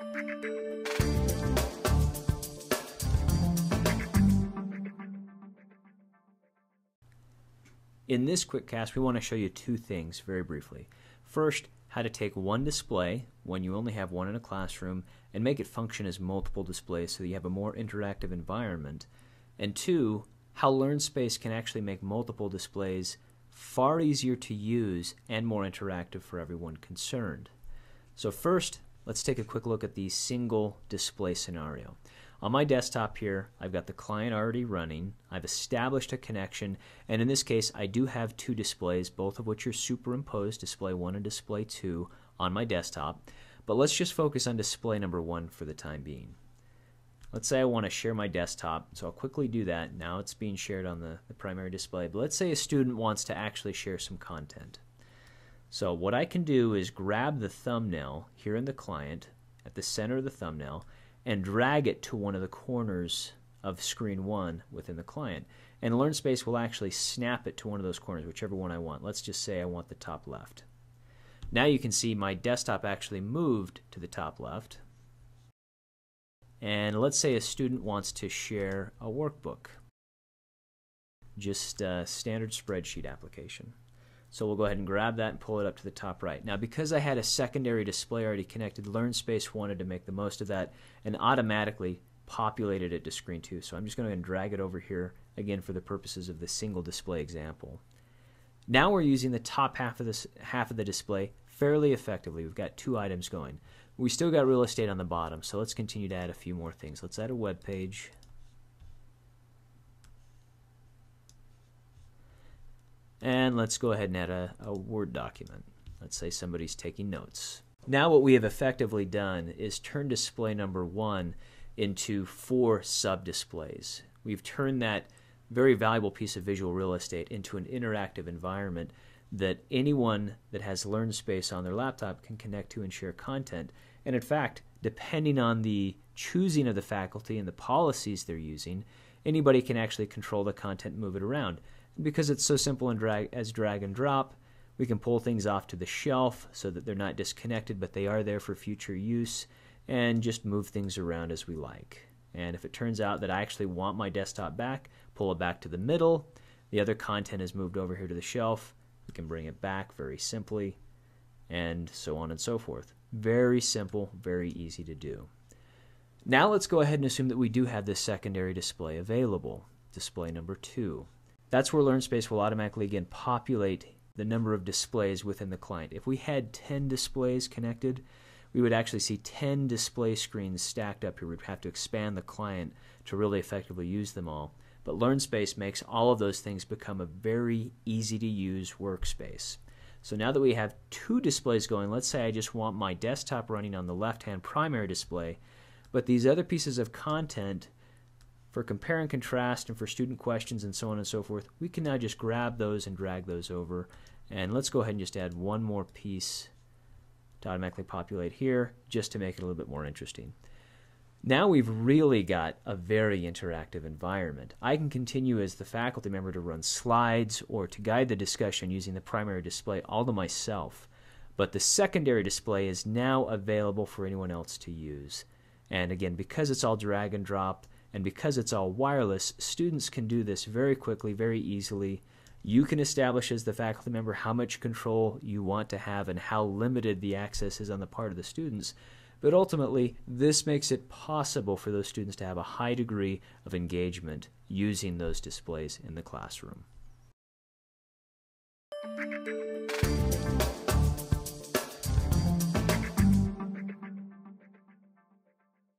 In this quick cast, we want to show you two things very briefly. First, how to take one display when you only have one in a classroom and make it function as multiple displays so that you have a more interactive environment. And two, how LearnSpace can actually make multiple displays far easier to use and more interactive for everyone concerned. So first, let's take a quick look at the single display scenario. On my desktop here, I've got the client already running, I've established a connection, and in this case I do have two displays, both of which are superimposed, display 1 and display 2, on my desktop. But let's just focus on display number 1 for the time being. Let's say I want to share my desktop, so I'll quickly do that. Now it's being shared on the primary display, but let's say a student wants to actually share some content. So what I can do is grab the thumbnail here in the client, at the center of the thumbnail, and drag it to one of the corners of screen 1 within the client. And LearnSpace will actually snap it to one of those corners, whichever one I want. Let's just say I want the top left. Now you can see my desktop actually moved to the top left. And let's say a student wants to share a workbook. Just a standard spreadsheet application. So we'll go ahead and grab that and pull it up to the top right. Now because I had a secondary display already connected, LearnSpace wanted to make the most of that and automatically populated it to screen 2. So I'm just going to drag it over here again for the purposes of the single display example. Now we're using the top half of the display fairly effectively. We've got two items going. We still got real estate on the bottom, so let's continue to add a few more things. Let's add a web page. And let's go ahead and add a Word document. Let's say somebody's taking notes. Now what we have effectively done is turn display number 1 into 4 sub-displays. We've turned that very valuable piece of visual real estate into an interactive environment that anyone that has LearnSpace on their laptop can connect to and share content. And in fact, depending on the choosing of the faculty and the policies they're using, anybody can actually control the content and move it around. Because it's so simple and drag and drop, we can pull things off to the shelf so that they're not disconnected, but they are there for future use, and just move things around as we like. And if it turns out that I actually want my desktop back, pull it back to the middle, the other content is moved over here to the shelf, we can bring it back very simply, and so on and so forth. Very simple, very easy to do. Now let's go ahead and assume that we do have this secondary display available, display number 2. That's where LearnSpace will automatically again populate the number of displays within the client. If we had 10 displays connected, we would actually see 10 display screens stacked up here. We'd have to expand the client to really effectively use them all. But LearnSpace makes all of those things become a very easy to use workspace. So now that we have 2 displays going, let's say I just want my desktop running on the left-hand primary display, but these other pieces of content for compare and contrast and for student questions and so on and so forth, we can now just grab those and drag those over. And let's go ahead and just add one more piece to automatically populate here just to make it a little bit more interesting. Now we've really got a very interactive environment. I can continue as the faculty member to run slides or to guide the discussion using the primary display all to myself. But the secondary display is now available for anyone else to use. And again, because it's all drag and drop, and because it's all wireless, students can do this very quickly, very easily. You can establish as the faculty member how much control you want to have and how limited the access is on the part of the students. But ultimately, this makes it possible for those students to have a high degree of engagement using those displays in the classroom.